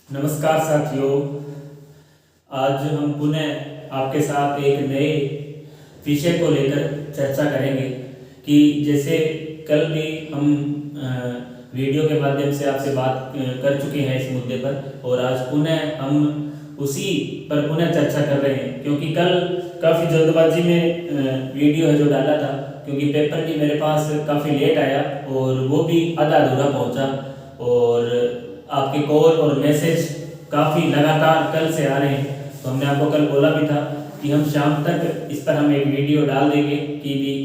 नमस्कार साथियों। आज हम पुनः आपके साथ एक नए विषय को लेकर चर्चा करेंगे कि जैसे कल भी हम वीडियो के माध्यम से आपसे बात कर चुके हैं इस मुद्दे पर, और आज पुनः हम उसी पर पुनः चर्चा कर रहे हैं, क्योंकि कल काफ़ी जल्दबाजी में वीडियो है जो डाला था, क्योंकि पेपर भी मेरे पास काफ़ी लेट आया और वो भी आधा अधूरा पहुंचा, और आपके कॉल और मैसेज काफ़ी लगातार कल से आ रहे हैं। तो हमने आपको कल बोला भी था कि हम शाम तक इस पर हम एक वीडियो डाल देंगे कि भी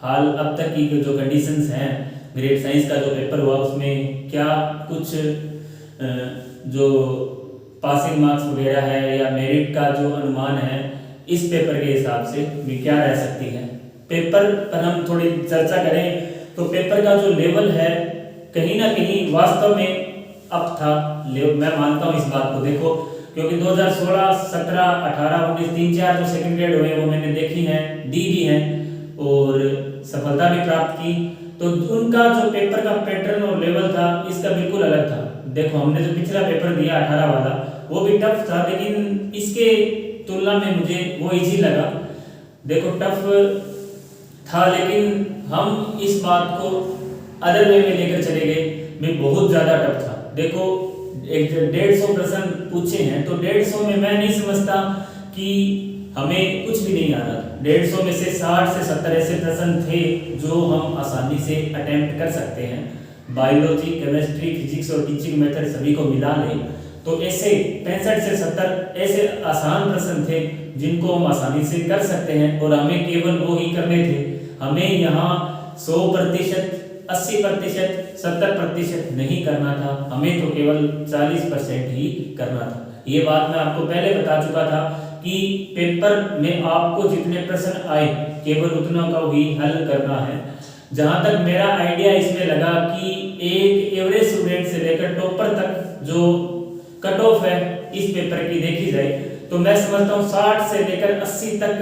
हाल अब तक की जो कंडीशंस हैं, ग्रेड साइंस का जो पेपर हुआ उसमें क्या कुछ जो पासिंग मार्क्स वगैरह है या मेरिट का जो अनुमान है इस पेपर के हिसाब से भी क्या रह सकती है। पेपर पर हम थोड़ी चर्चा करें तो पेपर का जो लेवल है कहीं ना कहीं वास्तव में अब था, मैं मानता हूँ इस बात को। देखो, क्योंकि 2016, 17, 18, 19 3-4 जो सेकंड ग्रेड हुए वो मैंने देखी हैं, दी भी हैं और सफलता भी प्राप्त की। तो उनका जो पेपर का पैटर्न और लेवल था इसका बिल्कुल अलग था। देखो, हमने जो पिछला पेपर दिया 18 वाला वो भी टफ था, लेकिन इसके तुलना में मुझे वो इजी लगा। देखो, टफ था लेकिन हम इस बात को अदर वे में लेकर चले गए भी बहुत ज़्यादा टफ था। देखो, 150 प्रश्न पूछे हैं तो 150 में मैं नहीं समझता कि हमें कुछ भी नहीं आ रहा था। 150 में से 60 से 70 ऐसे प्रश्न थे जो हम आसानी से अटेम्प्ट कर सकते हैं। बायोलॉजी, केमिस्ट्री, फिजिक्स और टीचिंग मेथड सभी को मिला लें तो ऐसे 65 से 70 ऐसे आसान प्रश्न थे जिनको हम आसानी से कर सकते हैं, और हमें केवल वो ही करने थे। हमें यहाँ 100%, 80%, 70% नहीं करना था, हमें तो केवल 40% ही करना था। ये बात मैं आपको पहले बता चुका था कि पेपर में आपको जितने प्रश्न आए केवल उतना का ही हल करना है। जहां तक मेरा आइडिया इसमें लगा कि एक एवरेज स्टूडेंट से लेकर टॉपर तक जो कट ऑफ है इस पेपर की देखी जाए तो मैं समझता हूँ 60 से लेकर 80 तक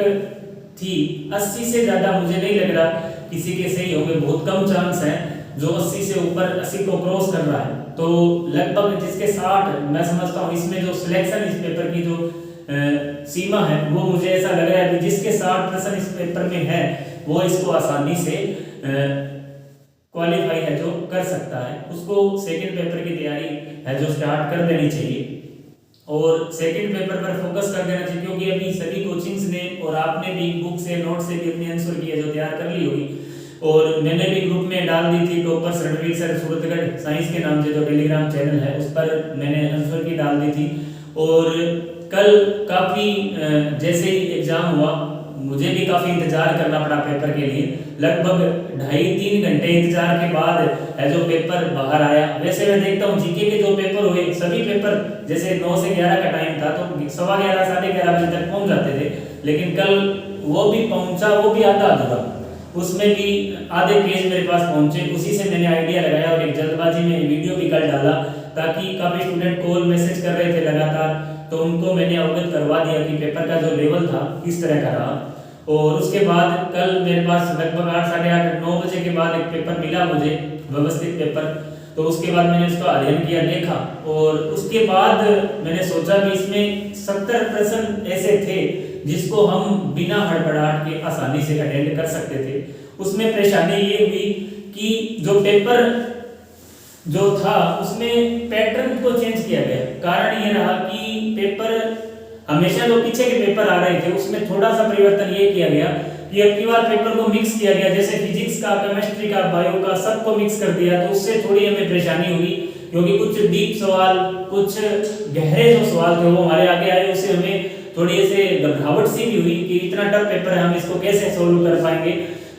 थी। 80 से ज्यादा मुझे नहीं लग रहा किसी के सही होंगे, बहुत कम चांस है जो 80 से ऊपर 80 को क्रॉस कर रहा है। तो लगभग जिसके 60 मैं समझता हूँ इसमें जो सिलेक्शन इस पेपर की जो सीमा है वो मुझे ऐसा लग रहा है कि जिसके 60% इस पेपर में है वो इसको आसानी से क्वालिफाई है जो कर सकता है, उसको सेकंड पेपर की तैयारी है जो स्टार्ट कर देनी चाहिए और सेकंड पेपर पर फोकस कर देना चाहिए। क्योंकि अभी सभी कोचिंग्स ने और आपने भी बुक से नोट से भी अपनी आंसर की है जो तैयार कर ली होगी, और मैंने भी ग्रुप में डाल दी थी toppers Ranveer sir Suratgarh science के नाम से जो टेलीग्राम चैनल है उस पर मैंने आंसर की डाल दी थी। और कल काफ़ी जैसे ही एग्जाम हुआ मुझे भी काफ़ी इंतजार करना पड़ा पेपर के लिए। लगभग 2.5-3 घंटे इंतजार के बाद है जो पेपर बाहर आया। वैसे मैं देखता हूँ जीके के जो पेपर हुए सभी पेपर जैसे 9 से 11 का टाइम था तो 11:15 साढ़े 11 बजे तक पहुँच जाते थे, लेकिन कल वो भी पहुँचा, वो भी आधा अधूरा, उसमें भी आधे पेज मेरे पास पहुँचे। उसी से मैंने आइडिया लगाया और एक जल्दबाजी में वीडियो भी कल डाला ताकि काफ़ी स्टूडेंट कॉल मैसेज कर रहे थे लगातार, तो उनको मैंने अवगत करवा दिया कि पेपर का जो लेवल था किस तरह का रहा। और उसके बाद कल मेरे पास लगभग 8, साढ़े 8, 9 बजे के बाद एक पेपर मिला मुझे, व्यवस्थित पेपर। तो उसके बाद मैंने उसका अध्ययन किया, देखा, और उसके बाद मैंने सोचा कि इसमें 70 प्रश्न ऐसे थे जिसको हम बिना हड़बड़ाहट के आसानी से अटेंड कर सकते थे। उसमें परेशानी ये हुई कि जो पेपर जो था उसमें पैटर्न को चेंज किया गया। कारण ये रहा कि पेपर हमेशा जो पीछे के पेपर आ रहे थे उसमें थोड़ा सा परिवर्तन ये किया गया कि अब की बार पेपर को मिक्स किया गया, जैसे फिजिक्स का, केमिस्ट्री का, बायो का सबको मिक्स कर दिया। तो उससे थोड़ी हमें परेशानी हुई क्योंकि कुछ डीप सवाल, कुछ गहरे जो सवाल थे वो हमारे आगे आए, उससे हमें थोड़ी ऐसे घबराहट सी भी हुई कि इतना टफ पेपर है हम इसको कैसे सोल्व कर पाएंगे,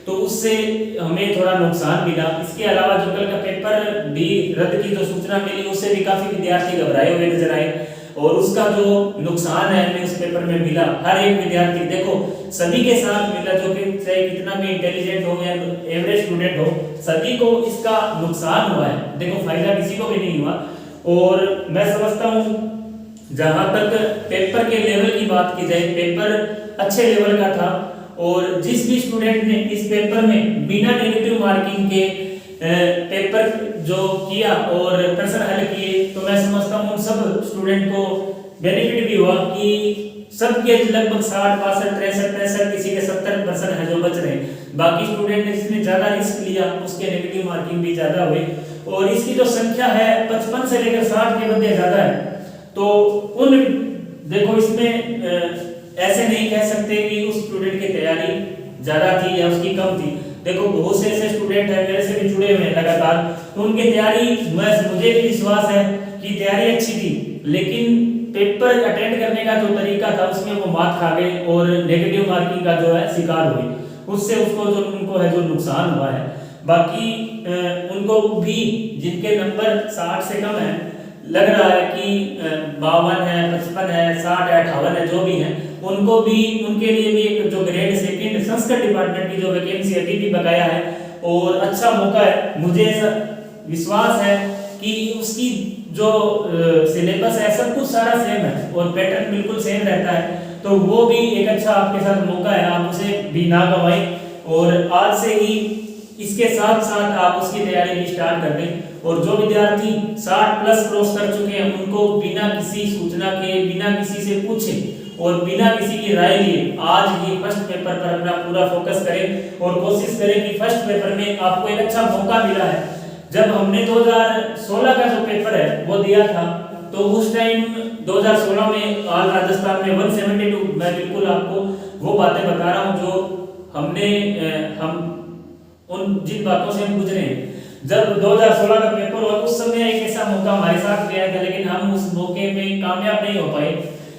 तो उससे हमें थोड़ा नुकसान मिला। इसके अलावा जो कल का पेपर भी रद्द की जो सूचना मिली उससे भी काफी विद्यार्थी घबराए हुए नजर आए, और उसका जो नुकसान है हमें उस पेपर में मिला। हर एक विद्यार्थी देखो सभी के साथ मिला, जो कि चाहे कितना भी इंटेलिजेंट हो या एवरेज स्टूडेंट हो, सभी को इसका नुकसान हुआ है। देखो फायदा किसी को भी नहीं हुआ। और मैं समझता हूँ जहां तक पेपर के लेवल की बात की जाए, पेपर अच्छे लेवल का था, और जिस भी स्टूडेंट ने इस पेपर में बिना नेगेटिव मार्किंग के पेपर जो किया और प्रश्न हल किए, तो मैं समझता हूँ उन सब स्टूडेंट को बेनिफिट भी हुआ कि सबके लगभग 60, 65, 63, 65, किसी के 70% है जो बच रहे हैं। बाकी स्टूडेंट ने जिसने ज्यादा रिस्क लिया उसके नेगेटिव मार्किंग भी ज्यादा हुई, और इसकी जो संख्या है 55 से लेकर 60 के मध्य ज्यादा है। तो उन देखो इसमें ऐसे नहीं कह सकते कि उस स्टूडेंट की तैयारी ज्यादा थी या उसकी कम थी। देखो बहुत से ऐसे स्टूडेंट हैं मेरे से भी जुड़े हुए हैं लगातार, तो उनकी तैयारी मुझे भी विश्वास है कि तैयारी अच्छी थी, लेकिन पेपर अटेंड करने का जो तरीका था उसमें वो मात खा गए और नेगेटिव मार्किंग का जो है शिकार हुए, उससे उसको जो उनको है जो नुकसान हुआ है। बाकी उनको भी जिनके नंबर 60 से कम है, लग रहा है कि 52 है, 55 है, 60 है, 58 है, जो भी है, उनको भी उनके लिए भी एक जो ग्रेड सेकंड संस्कृत डिपार्टमेंट की जो वैकेंसी अभी भी बकाया है और अच्छा मौका है। मुझे विश्वास है कि उसकी जो सिलेबस है सब कुछ सारा सेम है और पैटर्न बिल्कुल सेम रहता है, तो वो भी एक अच्छा आपके साथ मौका है, आप उसे भी ना गंवाएं और आज से ही इसके साथ साथ आप उसकी तैयारी भी स्टार्ट कर दें। और जो विद्यार्थी 60+ क्रॉस कर चुके हैं उनको बिना किसी सूचना के, बिना किसी से पूछे और बिना किसी की राय लिए आज ही फर्स्ट पेपर पर अपना पूरा फोकस करें और कोशिश करें कि फर्स्ट पेपर में आपको एक अच्छा मौका मिला है। जब हमने 2016 का जो पेपर है वो दिया था, तो उस टाइम 2016 में ऑल राजस्थान में 172, मैं बिल्कुल आपको वो बातें बता रहा हूँ जो हम उन जिन बातों से हम गुजरे हैं। जब 2016 का पेपर हुआ उस समय एक ऐसा मौका हमारे साथ गया था, लेकिन हम उस मौके में कामयाब नहीं हो पाए।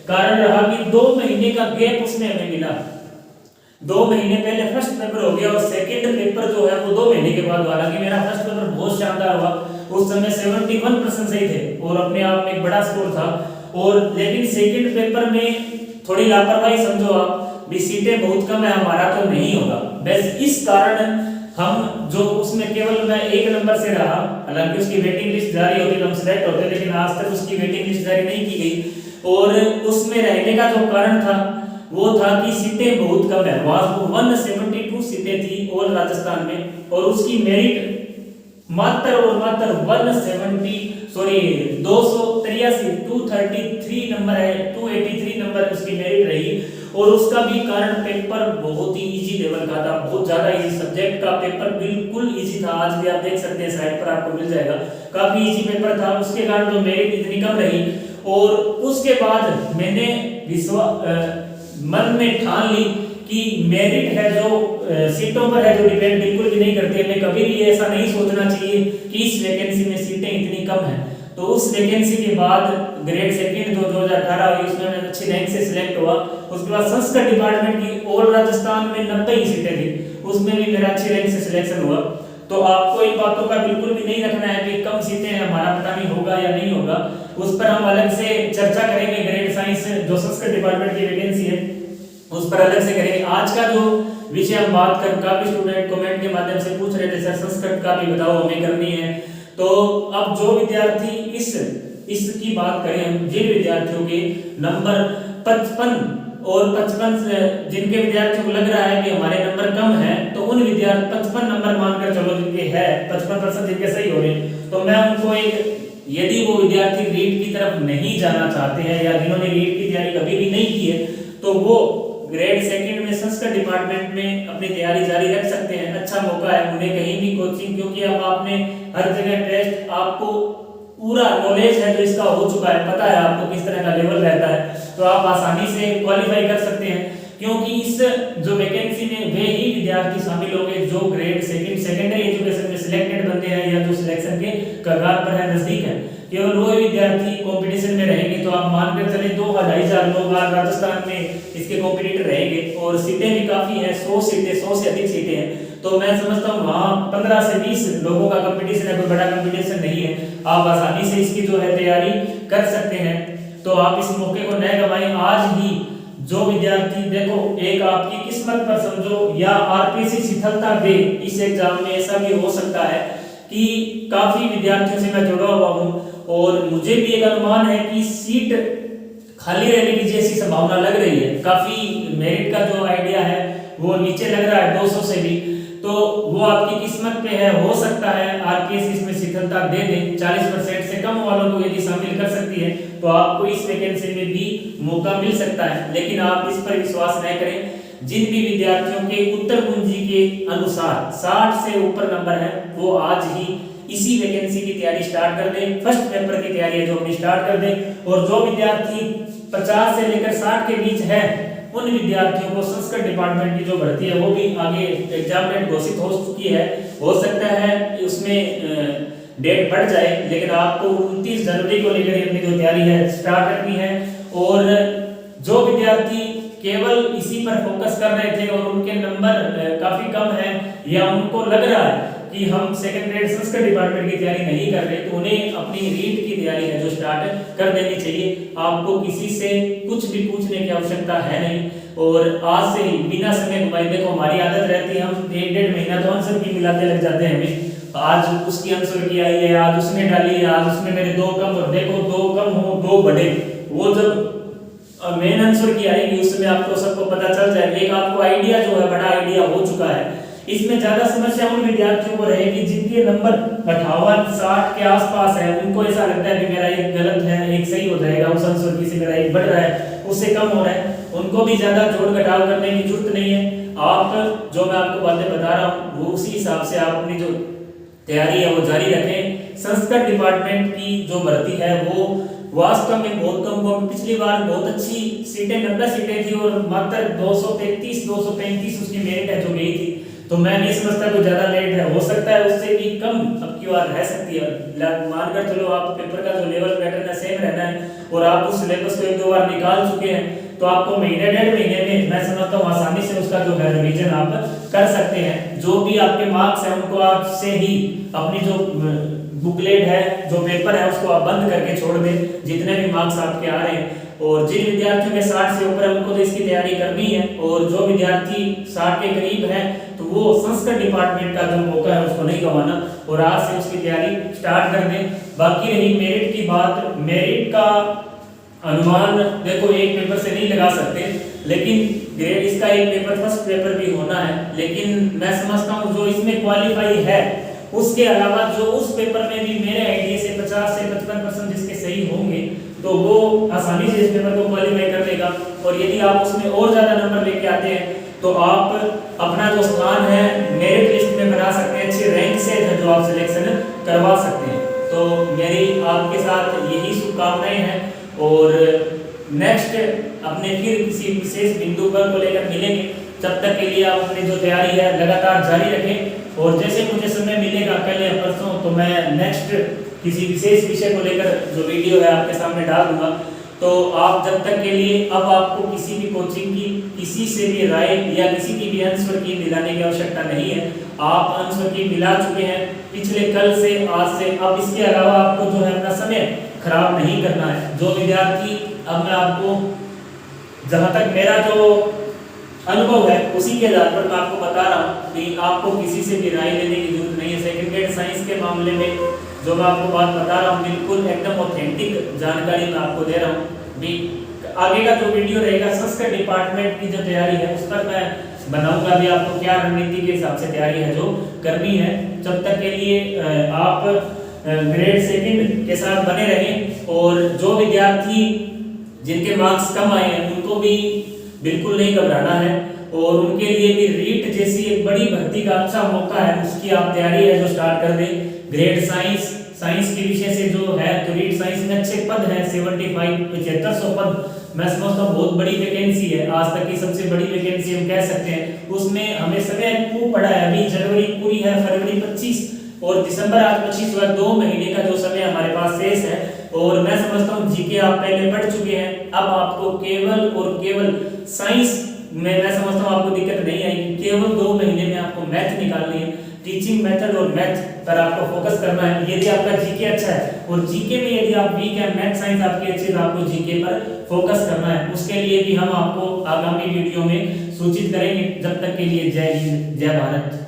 कारण रहा कि 2 महीने का गैप उसमें हमें मिला। 2 महीने पहले फर्स्ट पेपर हो गया और सेकंड पेपर जो है वो 2 महीने के बाद हुआ। हालांकि मेरा फर्स्ट पेपर बहुत शानदार हुआ, उस समय 71% सही थे और अपने आप में एक बड़ा स्कोर था। और लेकिन सेकंड पेपर में थोड़ी लापरवाही समझो आप, भी सीटें बहुत कम है, हमारा तो नहीं होगा। बस इस कारण हम जो उसमें केवल मैं 1 नंबर से रहा, हालांकि उसकी वेटिंग लिस्ट जारी होती तो हम सिलेक्ट होते, लेकिन आज तक उसकी वेटिंग लिस्ट जारी नहीं की गई। और उसमें रहने का जो कारण था वो था कि सीटें बहुत कम है, वहां 172 सीटें थी ऑल राजस्थान में, और उसकी मेरिट मात्र और मात्र 233 नंबर है, 283 नंबर उसकी मेरिट रही। और उसका भी कारण पेपर बहुत ही इजी लेवल का था, बहुत ज्यादा इजी सब्जेक्ट का पेपर, बिल्कुल इजी था। आज भी आप देख सकते हैं, साइट पर आपको मिल जाएगा, काफी इजी पेपर था। उसके कारण जो मेरिट इतनी कम रही, और उसके बाद मैंने मन में ठान ली कि मेरिट है जो सीटों पर है जो डिपेंड बिल्कुल भी नहीं करती। हमें कभी भी ऐसा नहीं सोचना चाहिए कि इस वैकेंसी में सीटें इतनी कम हैं। तो उस वैकेंसी के बाद ग्रेड सेकंड जो 2018 हुई उसमें मैं अच्छी रैंक से सिलेक्ट हुआ। उसके बाद संस्कृत डिपार्टमेंट की ऑल राजस्थान में 90 ही सीटें थी, उसमें भी मेरा अच्छी रैंक से सिलेक्शन हुआ। तो आपको इन बातों का बिल्कुल भी नहीं रखना है कि कम सीटें हैं, हमारा पता नहीं होगा या नहीं होगा, उस पर हम अलग से चर्चा करेंगे। ग्रेड साइंस जो संस्कृत डिपार्टमेंट की वैकेंसी है उस पर अलग से करेंगे। आज का जो विषय हम बात कर, काफी स्टूडेंट कमेंट के माध्यम से पूछ रहे थे सर संस्कृत का भी बताओ, हमें करनी है। तो अब जो विद्यार्थी इसकी बात करें हम, जिन विद्यार्थियों के नंबर 55 और 55 जिनके विद्यार्थियों को लग रहा है कि हमारे नंबर कम है, तो उन विद्यार्थी 55 नंबर मानकर चलो जिनके है 55% जिनके सही हो रहे हैं, तो मैं उनको यदि वो विद्यार्थी रीट की तरफ नहीं जाना चाहते हैं या जिन्होंने रीट की तैयारी कभी भी नहीं की है, तो वो ग्रेड सेकंड में संस्कृत डिपार्टमेंट में अपनी तैयारी जारी रख सकते हैं। अच्छा मौका है उन्हें कहीं भी कोचिंग, क्योंकि अब आपने हर जगह टेस्ट, आपको पूरा नॉलेज है जो इसका हो चुका है, पता है आपको किस तरह का लेवल रहता है, तो आप आसानी से क्वालिफाई कर सकते हैं। क्योंकि इस जो वैकेंसी में वे ही विद्यार्थी शामिल होंगे जो ग्रेड सेकेंडरी एजुकेशन में सिलेक्टेड बनते हैं या जो सिलेक्शन के कगार पर है, नजदीक है। केवल वो विद्यार्थी कंपटीशन में रहेंगे, तो आप मानकर चले 2,000 लोग आज राजस्थान में इसके कॉम्पिटिटर रहेंगे और सीटें भी काफी हैं, 100 सीटें, 100 से अधिक सीटें हैं। तो मैं समझता हूँ वहाँ 15 से 20 लोगों का कंपटीशन है, कोई बड़ा कंपटीशन नहीं है, आप आसानी से इसकी जो है तैयारी कर सकते हैं। तो आप इस मौके को न गवाएं। आज ही जो विद्यार्थी, देखो एक आपकी किस्मत पर समझो या आरपीसी सफलता दे इस एग्जाम में, ऐसा भी हो सकता है कि काफी विद्यार्थियों से मैं जुड़ा हुआ हूँ और मुझे भी एक अनुमान है कि सीट खाली रहने की जैसी संभावना लग रही है। काफी मेरिट का जो आइडिया है वो नीचे लग रहा है 200 से भी, तो वो आपकी किस्मत पे है। हो सकता है आरकेएस इसमें शिथिलता दे दे, 40% से कम वालों को यदि शामिल कर सकती है तो आपको इस वैकेंसी में भी मौका मिल सकता है। लेकिन आप इस पर विश्वास न करें। जिन भी विद्यार्थियों के उत्तर कुंजी के अनुसार 60 से ऊपर नंबर है वो आज ही इसी वैकेंसी की तैयारी स्टार्ट कर दें। फर्स्ट पेपर की तैयारी है जो अपनी स्टार्ट कर दें। और जो विद्यार्थी 50 से लेकर 60 के बीच है उन विद्यार्थियों को संस्कृत डिपार्टमेंट की जो भर्ती है वो भी आगे एग्जाम डेट घोषित हो चुकी है। हो सकता है उसमें डेट बढ़ जाए, लेकिन आपको 29 जनवरी को लेकर अपनी जो तैयारी है स्टार्ट करनी है। और जो विद्यार्थी केवल इसी पर फोकस कर रहे थे और उनके नंबर काफी कम है या उनको लग रहा है कि हम सेकंड ग्रेड संस्कृत डिपार्टमेंट की तैयारी नहीं कर रहे, तो उन्हें अपनी रीट की तैयारी है जो स्टार्ट कर देनी चाहिए। आपको किसी से कुछ भी पूछने की आवश्यकता है नहीं। और आज से ही बिना समय घुमाए, देखो हमारी आदत रहती है हम 1-1.5 महीना तो आंसर की मिलाते लग जाते हैं हमें। आज उसकी आंसर की आई है, आज उसने डाली है, आज उसमें मेरे 2 कम, और देखो 2 कम हो 2 बढ़े, वो जब मेन आंसर की आएगी उस समय आपको सबको पता चल जाएगा। एक आपको आइडिया जो है बड़ा आइडिया हो चुका है। इसमें ज्यादा समस्या उन विद्यार्थियों को रहेगी जिनके नंबर 58-60 के आसपास है। उनको ऐसा लगता है कि मेरा एक गलत है एक सही हो जाएगा, उस आंसर की से मेरा एक बढ़ रहा है उससे कम हो रहा है। उनको भी ज्यादा जोड़ घटाव करने की जरूरत नहीं है। आप जो मैं आपको बातें बता रहा हूँ वो उसी हिसाब से आप अपनी जो तैयारी है वो जारी रखें। संस्कृत डिपार्टमेंट की जो भर्ती है वो वास्तव में बहुत कम हुआ। पिछली बार बहुत अच्छी सीटें 90 सीटें थी और मात्र 233-235 उसकी मेरिट है जो गई थी। तो मैं नहीं समझता कोई ज्यादा लेट है, हो सकता है उससे भी कम अब की बार रह सकती है। मानकर चलो आप पेपर का जो लेवल पैटर्न है सेम रहना है और आप उस सिलेबस को 1-2 बार निकाल चुके हैं तो आपको महीने 1.5 महीने में मैं समझता हूँ आसानी से उसका जो है रिवीजन आप कर सकते हैं। जो भी आपके मार्क्स हैं उनको आप से ही अपनी जो बुकलेट है जो पेपर है उसको आप बंद करके छोड़ दें जितने भी मार्क्स आपके आ रहे हैं। और जिन विद्यार्थियों के 60 से ऊपर है उनको तो इसकी तैयारी करनी है। और जो विद्यार्थी 60 के करीब है तो वो संस्कृत डिपार्टमेंट का जो मौका है उसको नहीं गंवाना और आज से उसकी तैयारी स्टार्ट कर दें। बाकी रही मेरिट की बात, मेरिट का अनुमान देखो एक पेपर से नहीं लगा सकते, लेकिन ग्रेड इसका एक पेपर फर्स्ट पेपर भी होना है। लेकिन मैं समझता हूँ जो इसमें क्वालिफाई है उसके अलावा जो उस पेपर में भी मेरे आइडिया से 50 से 55% जिसके सही होंगे तो वो आसानी से इस पेपर को क्वालिफाई कर लेगा। और यदि आप उसमें और ज्यादा नंबर लेके आते हैं तो आप अपना जो स्थान है मेरिट लिस्ट में बना सकते हैं, अच्छे रैंक से जो आप सिलेक्शन करवा सकते हैं। तो मेरी आपके साथ यही शुभकामनाएं हैं और नेक्स्ट अपने फिर किसी विशेष बिंदु पर को लेकर मिलेंगे। तब तक के लिए आप अपनी जो तैयारी है लगातार जारी रखें और जैसे मुझे समय मिलेगा कल या परसों तो मैं नेक्स्ट किसी विशेष विषय को लेकर जो वीडियो है आपके सामने डाल दूंगा। तो आप जब तक के लिए अब आपको किसी भी कोचिंग की किसी से भी राय या किसी की भी आंसर की मिलाने की आवश्यकता नहीं है। आप आंसर की मिला चुके हैं पिछले कल से आज से। अब इसके अलावा आपको जो है अपना समय खराब नहीं करना है। जो विद्यार्थी अब मैं आपको जहां तक मेरा जो अनुभव है उसी के आधार पर मैं आपको बता रहा हूँ कि आपको किसी से भी राय लेने की जरूरत नहीं है। सेकंड ग्रेड साइंस के मामले में जो मैं आपको बात बता रहा हूँ बिल्कुल एकदम ऑथेंटिक जानकारी मैं आपको दे रहा हूँ। भी आगे का जो वीडियो रहेगा संस्कृत डिपार्टमेंट की जो तैयारी है उस पर मैं बनाऊंगा भी आपको क्या रणनीति के हिसाब से तैयारी है जो करनी है। जब तक के लिए आप ग्रेड सेकंड के साथ बने रहें और जो विद्यार्थी जिनके मार्क्स कम आए हैं उनको भी बिल्कुल नहीं घबराना है और उनके लिए भी रीट जैसी एक बड़ी भर्ती का अच्छा मौका है, उसकी आप तैयारी है जो स्टार्ट कर दें। ग्रेड साइंस के विषय से जो है तो रीट साइंस में अच्छे पद हैं 75-7500 पद। मैं समझता हूँ बहुत बड़ी वैकेंसी है, आज तक की सबसे बड़ी वैकेंसी हम कह सकते हैं। उसमें हमें समय खूब पड़ा है, अभी जनवरी पूरी है, फरवरी 25 और दिसंबर आज 25 हुआ, 2 महीने का जो समय हमारे पास शेष है। और मैं समझता हूँ जीके आप पहले पढ़ चुके हैं, अब आपको केवल और केवल साइंस में मैं समझता हूँ आपको दिक्कत नहीं आएगी। केवल 2 महीने में आपको मैथ निकालनी है, टीचिंग मेथड और मैथ पर आपको फोकस करना है। यदि आपका जीके अच्छा है और जीके में यदि आप वीक है, मैथ साइंस आपकी अच्छी है तो आपको जीके पर फोकस करना है। उसके लिए भी हम आपको आगामी वीडियो में सूचित करेंगे। जब तक के लिए जय हिंद जय भारत।